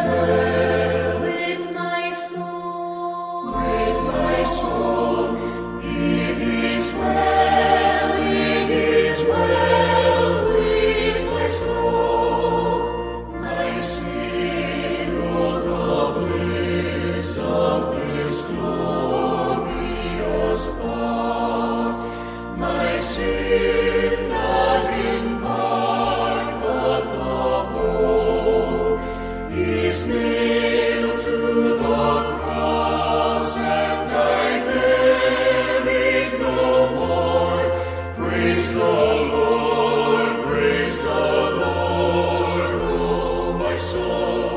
well with my soul. With my soul, it is well, it is well with my soul. My sin, oh, the bliss of this glorious thought. My sin, not in part, but the whole, is nailed to the cross, and I bear it no more. Praise the Lord, oh my soul.